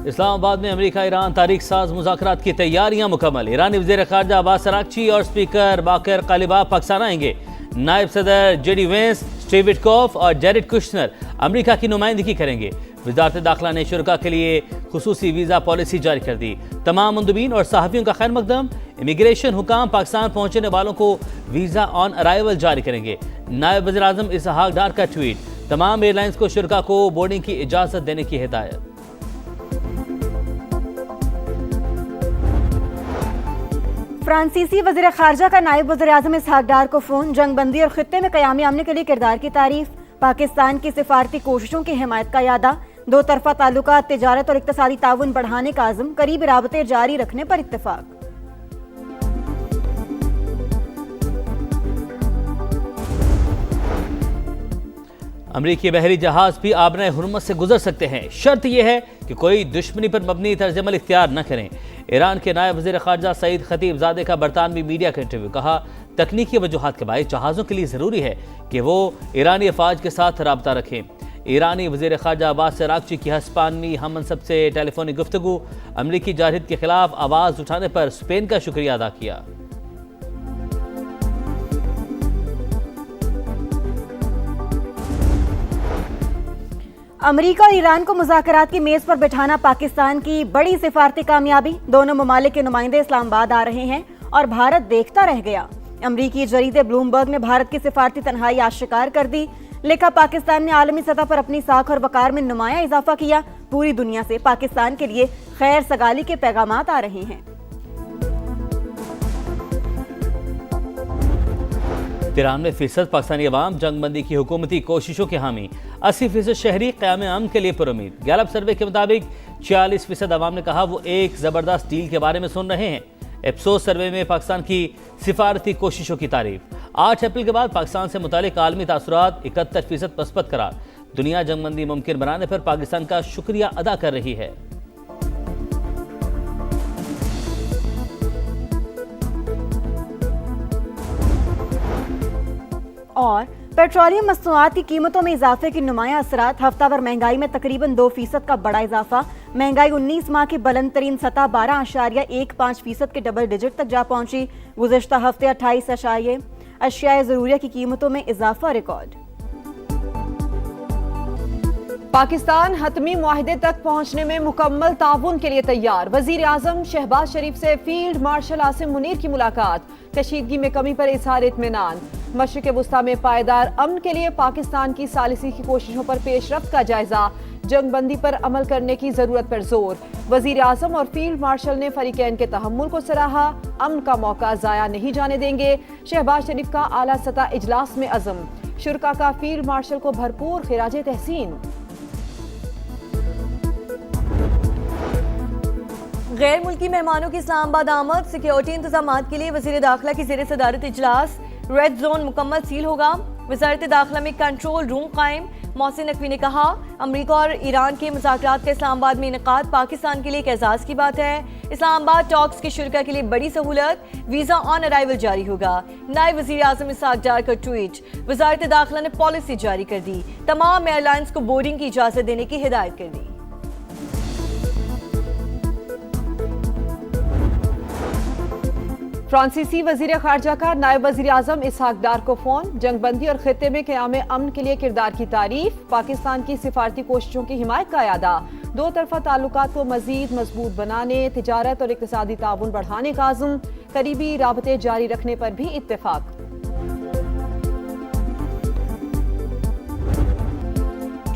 اسلام آباد میں امریکہ ایران تاریخ ساز مذاکرات کی تیاریاں مکمل۔ ایرانی وزیر خارجہ عباس اراغچی اور اسپیکر باقر قالیباف پاکستان آئیں گے۔ نائب صدر J D Vance, Steve Witkoff اور جیریڈ کشنر امریکہ کی نمائندگی کریں گے۔ وزارت داخلہ نے شرکاء کے لیے خصوصی ویزا پالیسی جاری کر دی۔ تمام مندوبین اور صحافیوں کا خیر مقدم۔ امیگریشن حکام پاکستان پہنچنے والوں کو ویزا آن ارائیول جاری کریں گے۔ نائب وزیر اعظم اسحاق ڈار کا ٹویٹ، تمام ایئر لائنز کو شرکاء کو بورڈنگ کی اجازت دینے کی ہدایت۔ فرانسیسی وزیر خارجہ کا نائب وزیر اعظم اسحاق ڈار کو فون، جنگ بندی اور خطے میں قیام امن کے لیے کردار کی تعریف، پاکستان کی سفارتی کوششوں کی حمایت کا اعادہ، دو طرفہ تعلقات، تجارت اور اقتصادی تعاون بڑھانے کا عزم، قریبی رابطے جاری رکھنے پر اتفاق۔ امریکی بحری جہاز بھی آبنائے ہرمز سے گزر سکتے ہیں، شرط یہ ہے کہ کوئی دشمنی پر مبنی طرز عمل اختیار نہ کریں۔ ایران کے نائب وزیر خارجہ سعید خطیب زادے کا برطانوی میڈیا کا انٹرویو، کہا تکنیکی وجوہات کے باعث جہازوں کے لیے ضروری ہے کہ وہ ایرانی افواج کے ساتھ رابطہ رکھیں۔ ایرانی وزیر خارجہ عباس اراغچی کی ہسپانوی ہم منصب سے ٹیلی فونک گفتگو، امریکی جارحیت کے خلاف آواز اٹھانے پر اسپین کا شکریہ ادا کیا۔ امریکہ اور ایران کو مذاکرات کی میز پر بٹھانا پاکستان کی بڑی سفارتی کامیابی، دونوں ممالک کے نمائندے اسلام آباد آ رہے ہیں اور بھارت دیکھتا رہ گیا۔ امریکی جریدے بلومبرگ نے بھارت کی سفارتی تنہائی آشکار کر دی، لکھا پاکستان نے عالمی سطح پر اپنی ساکھ اور وقار میں نمایاں اضافہ کیا، پوری دنیا سے پاکستان کے لیے خیر سگالی کے پیغامات آ رہے ہیں۔ 93% پاکستانی عوام جنگ بندی کی حکومتی کوششوں کے حامی، 80% شہری قیام امن کے لیے پر امید۔ گیلپ سروے کے مطابق 46% عوام نے کہا وہ ایک زبردست ڈیل کے بارے میں سن رہے ہیں۔ ایپسوس سروے میں پاکستان کی سفارتی کوششوں کی تعریف۔ 8 اپریل کے بعد پاکستان سے متعلق عالمی تاثرات 71% مثبت قرار، دنیا جنگ بندی ممکن بنانے پر پاکستان کا شکریہ ادا کر رہی ہے۔ اور پیٹرولیم مصنوعات کی قیمتوں میں اضافے کی نمایاں اثرات، ہفتہ وار مہنگائی میں تقریباً 2% کا بڑا اضافہ، مہنگائی 19 ماہ کی بلند ترین سطح 12.15% کے ڈبل ڈیجٹ تک جا پہنچی، گزشتہ ہفتے 28 اشیاء ضروریہ کی قیمتوں میں اضافہ ریکارڈ۔ پاکستان حتمی معاہدے تک پہنچنے میں مکمل تعاون کے لیے تیار، وزیر اعظم شہباز شریف سے فیلڈ مارشل عاصم منیر کی ملاقات، کشیدگی میں کمی پر اظہار اطمینان، مشرق وسطیٰ میں پائیدار امن کے لیے پاکستان کی ثالثی کی کوششوں پر پیش رفت کا جائزہ، جنگ بندی پر عمل کرنے کی ضرورت پر زور، وزیر اعظم اور فیلڈ مارشل نے فریقین کے تحمل کو سراہا، امن کا موقع ضائع نہیں جانے دیں گے، شہباز شریف کا اعلیٰ سطح اجلاس میں عزم، شرکاء کا فیلڈ مارشل کو بھرپور خراج تحسین۔ غیر ملکی مہمانوں کی اسلام آباد آمد، سیکیورٹی انتظامات کے لیے وزیر داخلہ کی زیر صدارت اجلاس، ریڈ زون مکمل سیل ہوگا، وزارت داخلہ میں کنٹرول روم قائم، محسن نقوی نے کہا امریکہ اور ایران کے مذاکرات کا اسلام آباد میں انعقاد پاکستان کے لیے ایک اعزاز کی بات ہے، اسلام آباد ٹاکس کی شرکاء کے لیے بڑی سہولت، ویزا آن ارائیول جاری ہوگا، نائب وزیر اعظم اسحاق ڈار کا ٹویٹ، وزارت داخلہ نے پالیسی جاری کر دی، تمام ایئر لائنز کو بورڈنگ کی اجازت دینے کی ہدایت کر دی۔ فرانسیسی وزیر خارجہ کا نائب وزیر اعظم اسحاق ڈار کو فون، جنگ بندی اور خطے میں قیام امن کے لیے کردار کی تعریف، پاکستان کی سفارتی کوششوں کی حمایت کا اعادہ، دو طرفہ تعلقات کو مزید مضبوط بنانے، تجارت اور اقتصادی تعاون بڑھانے کا عزم، قریبی رابطے جاری رکھنے پر بھی اتفاق۔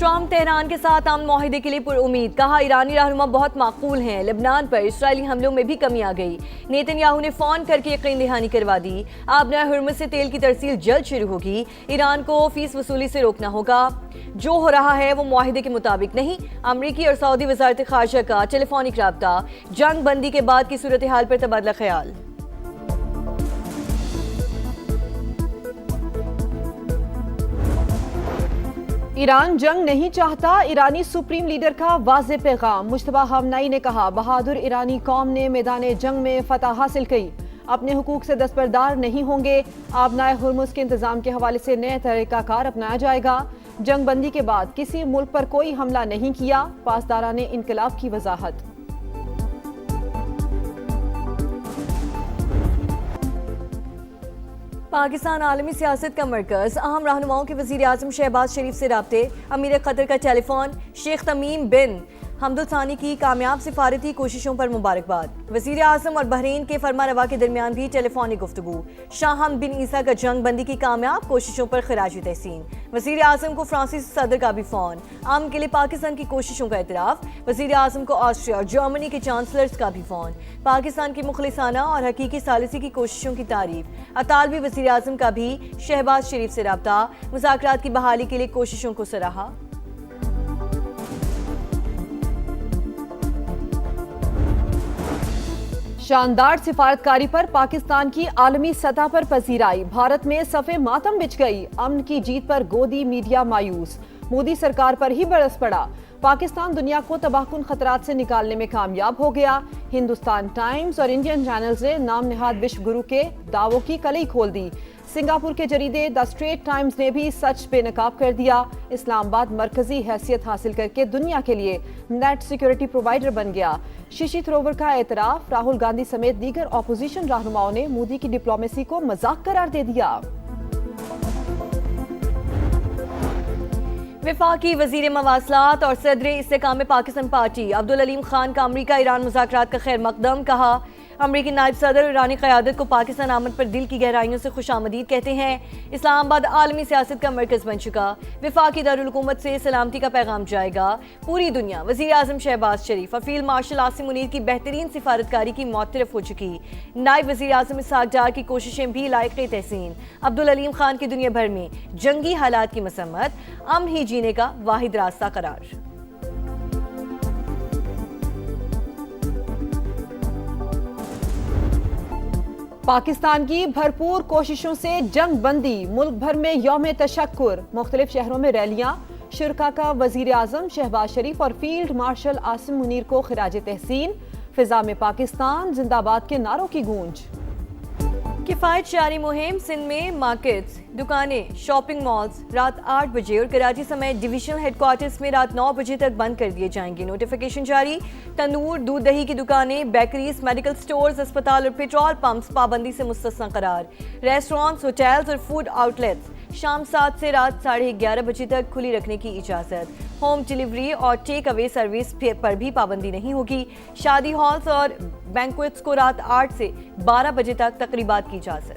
ٹرمپ تہران کے ساتھ امن معاہدے کے لیے پر امید، کہا ایرانی رہنما بہت معقول ہیں، لبنان پر اسرائیلی حملوں میں بھی کمی آ گئی، نیتن یاہو نے فون کر کے یقین دہانی کروا دی، آبنائے ہرمز سے تیل کی ترسیل جلد شروع ہوگی، ایران کو فیس وصولی سے روکنا ہوگا، جو ہو رہا ہے وہ معاہدے کے مطابق نہیں، امریکی اور سعودی وزارت خارجہ کا ٹیلی فونک رابطہ، جنگ بندی کے بعد کی صورتحال پر تبادلہ خیال۔ ایران جنگ نہیں چاہتا، ایرانی سپریم لیڈر کا واضح پیغام، مجتبیٰ خامنہئی نے کہا بہادر ایرانی قوم نے میدان جنگ میں فتح حاصل کی، اپنے حقوق سے دستبردار نہیں ہوں گے، آبنائے ہرمز کے انتظام کے حوالے سے نئے طریقہ کار اپنایا جائے گا، जंग बंदी के बाद किसी मुल्क पर कोई हमला नहीं किया, पासदाराने इनकलाब की वजाहत। पाकिस्तान आलमी सियासत का मरकज, अहम रहनुमाओं के वज़ीर आज़म शहबाज शरीफ से राब्ते, अमीर कतर का टेलीफोन, शेख तमीम बिन हमदुल सानी की कामयाब सिफारती कोशिशों पर मुबारकबाद। वज़ीर आज़म और बहरीन के फरमानरवा के दरमियान भी टेलीफोनी गुफ्तगू। शाह हमद बिन ईसा का जंग बंदी की कामयाब कोशिशों पर खिराजी तहसीन। वज़ीर आज़म को फ्रांसीसी सदर का भी फ़ोन, अमन के लिए पाकिस्तान की कोशिशों का इतराफ़। वज़ीर आज़म को ऑस्ट्रिया और जर्मनी के चांसलर्स का भी फ़ोन, पाकिस्तान की मुखलिसाना और हकीकी सालिसी की कोशिशों की तारीफ। अतालवी वज़ीर आज़म का भी शहबाज शरीफ से राब्ता, मुज़ाकरात की बहाली के लिए कोशिशों को सराहा। शानदार सिफारतकारी पर पाकिस्तान की आलमी सतह पर पजीराई, भारत में सफ़े मातम बिछ गई, अमन की जीत पर गोदी मीडिया मायूस, मोदी सरकार पर ही बरस पड़ा, पाकिस्तान दुनिया को तबाहकुन खतरात से निकालने में कामयाब हो गया। हिंदुस्तान टाइम्स और इंडियन चैनल्स ने नाम निहाद विश्व गुरु के दावों की कलई खोल दी। सिंगापुर के जरीदे द स्ट्रेट टाइम्स ने भी सच बेनकाब कर दिया। इस्लामाबाद मरकजी हैसियत हासिल करके दुनिया के लिए नेट सिक्योरिटी प्रोवाइडर बन गया। शशि थरूर का एतराफ, राहुल गांधी समेत दीगर अपोजिशन रहनुमाओं ने मोदी की डिप्लोमेसी को मजाक करार दे दिया। वफाकी वजीर मवासलात और सदर इस्तेकाम पाकिस्तान पार्टी अब्दुल अलीम खान का अमरीका ईरान मुज़ाकरात का खैर मकदम, कहा अमरीकी नायब सदर ईरानी क़यादत को पाकिस्तान आमद पर दिल की गहराइयों से खुशामदीद कहते हैं। इस्लामाबाद आलमी सियासत का मरकज़ बन चुका, वफाकी दारुल हुकूमत से सलामती का पैगाम जाएगा पूरी दुनिया। वज़ीर आज़म शहबाज शरीफ और फील्ड मार्शल आसिम मुनीर की बेहतरीन सिफारतकारी की मुअत्तरफ हो चुकी। नायब वज़ीर आज़म इसहाक डार की कोशिशें भी लायक़ तहसीन। अब्दुल अलीम खान की दुनिया भर में जंगी हालात की मसम्मत, अमन ही जीने का वाहिद रास्ता करार। पाकिस्तान की भरपूर कोशिशों से जंग बंदी, मुल्क भर में यौम तशक्कुर, मुख्तलिफ शहरों में रैलियां, शुरका का वजीर आज़म शहबाज शरीफ और फील्ड मार्शल आसिम मुनीर को खिराज तहसीन। फिजा में पाकिस्तान जिंदाबाद के नारों की गूंज। किफ़ायत जारी मुहिम, सिंध में मार्केट्स, दुकानें, शॉपिंग मॉल्स रात 8 बजे और कराची समेत डिविजनल हेडक्वार्टर्स में रात 9 बजे तक बंद कर दिए जाएंगे। नोटिफिकेशन जारी। तंदूर, दूध दही की दुकानें, बेकरीज, मेडिकल स्टोर्स, अस्पताल और पेट्रोल पंप्स पाबंदी से मुस्तस्ना करार। रेस्टोरेंट्स, होटल्स और फूड आउटलेट्स शाम 7 से रात 11:30 बजे तक खुली रखने की इजाज़त। होम डिलीवरी और टेक अवे सर्विस पर भी पाबंदी नहीं होगी। शादी हॉल्स और बैंक्वेट्स को रात 8 से 12 बजे तक तकरीबात की इजाज़त।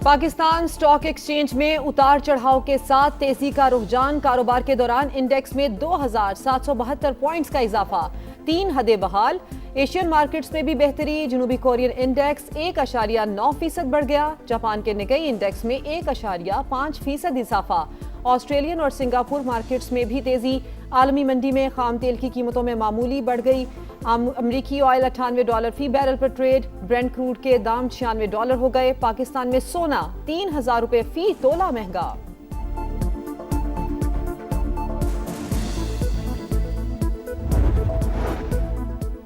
पाकिस्तान स्टॉक एक्सचेंज में उतार चढ़ाव के साथ तेजी का रुझान, कारोबार के दौरान इंडेक्स में 2772 पॉइंट्स का इजाफा, 3 हदें बहाल। एशियन मार्केट्स में भी बेहतरी, जनूबी कोरियन इंडेक्स 1.9% बढ़ गया, जापान के निकाई इंडेक्स में 1.5% इजाफा। ऑस्ट्रेलियन और सिंगापुर मार्केट्स में भी तेजी, आलमी मंडी में खाम तेल की कीमतों में मामूली बढ़ गई। अमरीकी ऑयल $98 फी बैरल पर ट्रेड, ब्रेंट क्रूड के दाम $96 हो गए। पाकिस्तान में सोना 3000 रुपए फी तोला महंगा।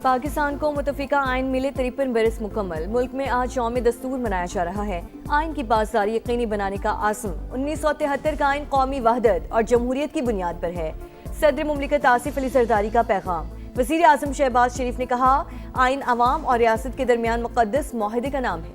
पाकिस्तान को मुतफिका आइन मिले 53 बरस मुकम्मल, मुल्क में आज यौम दस्तूर मनाया जा रहा है। आइन की पासदारी यकीनी बनाने का आज़म 1973 का आइन कौमी वहदत और जमहूरियत की बुनियाद पर है। सदर मुमलिकत आसिफ अली जरदारी का पैगाम। वज़ीर आज़म शहबाज शरीफ ने कहा, आइन अवाम और रियासत के दरमियान मुक़द्दस मुआहदे का नाम है।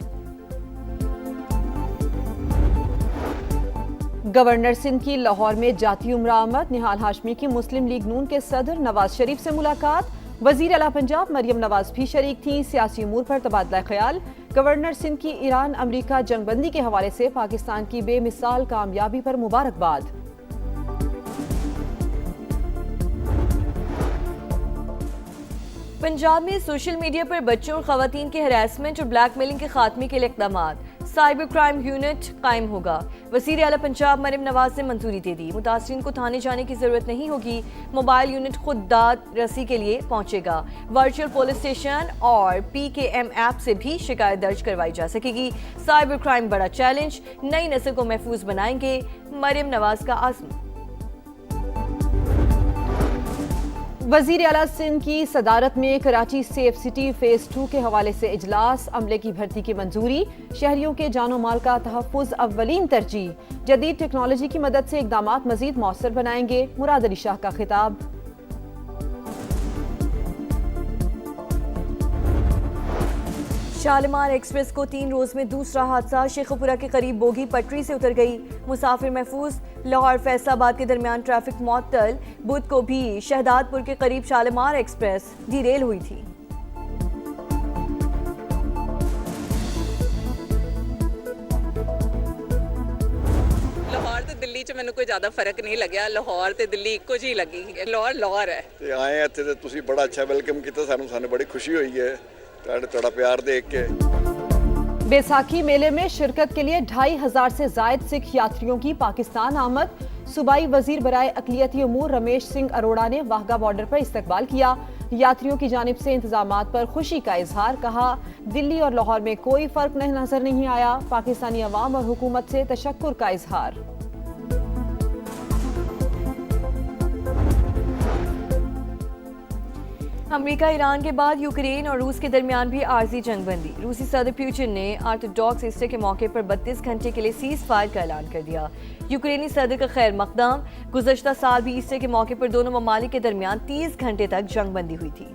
गवर्नर सिंध की लाहौर में जाती उम्र आमद, निहाल हाशमी की मुस्लिम लीग नून के सदर नवाज शरीफ से मुलाकात, वज़ीर आला पंजाब मरियम नवाज भी शरीक थी। सियासी उमूर पर तबादला ख्याल। गवर्नर सिंध की ईरान अमरीका जंगबंदी के हवाले से पाकिस्तान की बेमिसाल कामयाबी पर मुबारकबाद। पंजाब में सोशल मीडिया पर बच्चों और खवातीन के हरासमेंट और ब्लैकमेलिंग के खात्मे के लिए इक़दामात, साइबर क्राइम यूनिट कायम होगा। वज़ीर आला पंजाब मरियम नवाज ने मंजूरी दे दी। मुतासरीन को थाने जाने की जरूरत नहीं होगी। मोबाइल यूनिट खुद दाद रसी के लिए पहुंचेगा। वर्चुअल पुलिस स्टेशन और PKM ऐप से भी शिकायत दर्ज करवाई जा सकेगी। साइबर क्राइम बड़ा चैलेंज, नई नस्ल को महफूज बनाएंगे, मरियम नवाज का आज़म। वजीर आला सिंध की सदारत में कराची सेफ सिटी फेज 2 के हवाले से इजलास, अमले की भर्ती की मंजूरी, शहरियों के जानो माल का तहफ़्फ़ुज़ अव्वलीन तरजीह, जदीद टेक्नोलॉजी की मदद से इक़दामात मज़ीद मौसर बनाएंगे, मुराद अली शाह का खिताब। शालीमार एक्सप्रेस को 3 रोज में दूसरा हादसा, शेखुपुरा के करीब बोगी पटरी से उतर गई, मुसाफिर महफूज। लाहौर फैसलाबाद के दरमियान ट्रैफिक मुअत्तल, बुध को भी शहदादपुर के करीब शालीमार एक्सप्रेस डिरेल हुई थी। ਲਾਹੌਰ ਤੇ ਦਿੱਲੀ 'ਚ ਮੈਨੂੰ ਕੋਈ ਜ਼ਿਆਦਾ ਫਰਕ ਨਹੀਂ ਲੱਗਿਆ, ਲਾਹੌਰ ਤੇ ਦਿੱਲੀ ਇੱਕੋ ਜਿਹੀ ਲੱਗੀ, ਲਾਹੌਰ ਹੈ। ਤੇ ਆਏ ਇੱਥੇ ਤੇ ਤੁਸੀਂ ਬੜਾ ਅੱਛਾ ਵੈਲਕਮ ਕੀਤਾ ਸਾਨੂੰ ਬੜੀ ਖੁਸ਼ੀ ਹੋਈ ਹੈ ਤੁਹਾਡਾ ਪਿਆਰ ਦੇਖ ਕੇ। बैसाखी मेले में शिरकत के लिए 2500 से जायद सिख यात्रियों की पाकिस्तान आमद। सूबाई वजीर बराए अक़लियती उमूर रमेश सिंह अरोड़ा ने वाहगा बॉर्डर पर इस्तकबाल किया। यात्रियों की जानिब से इंतजामात पर खुशी का इजहार, कहा दिल्ली और लाहौर में कोई फर्क नजर नहीं आया, पाकिस्तानी अवाम और हुकूमत से तशक्कुर का इजहार। अमेरिका ईरान के बाद यूक्रेन और रूस के दरमियान भी आर्जी जंग बंदी। रूसी सदर पुतिन ने ऑर्थोडॉक्स ईस्टर के मौके पर 32 घंटे के लिए सीज फायर का ऐलान कर दिया। यूक्रेनी सदर का खैर मकदम, गुज़श्ता साल भी ईस्टर के मौके पर दोनों ममालिक के दरमियान 30 घंटे तक जंग बंदी हुई थी।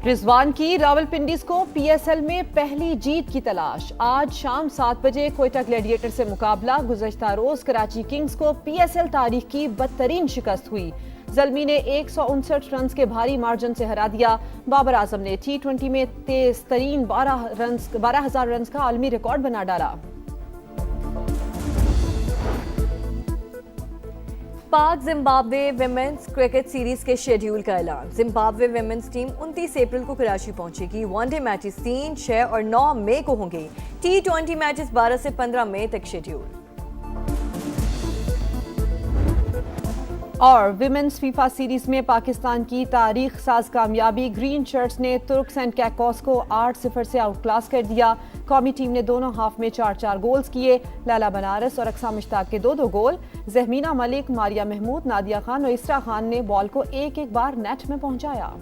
रिजवान की रावलपिंडी को पीएसएल में पहली जीत की तलाश। आज शाम 7 बजे कोयटा ग्लैडिएटर से मुकाबला। गुज़श्ता रोज कराची किंग्स को पीएसएल तारीख की बदतरीन शिकस्त हुई। ज़ल्मी ने 159 रन के भारी मार्जिन से हरा दिया। बाबर आजम ने T20 में तेज तरीन 12,000 रन का आलमी रिकॉर्ड बना डाला। पाक जिम्बाब्वे विमेंस क्रिकेट सीरीज के शेड्यूल का ऐलान। जिम्बाब्वे विमेंस टीम 29 अप्रैल को कराची पहुंचेगी। वनडे मैचेस 3, 6 और 9 मई को होंगे। T20 मैचेस 12 से 15 मई तक शेड्यूल। और विमेंस फीफा सीरीज में पाकिस्तान की तारीख साज कामयाबी। ग्रीन शर्ट्स ने तुर्क्स एंड कैकोस को 8-0 से आउटक्लास कर दिया। कौमी टीम ने दोनों हाफ में 4-4 गोल्स किए। लैला बनारस और अक्सा मुश्ताक के 2-2 गोल। जहमीना मलिक, मारिया महमूद, नादिया खान और इसरा खान ने बॉल को एक बार नेट में पहुंचाया।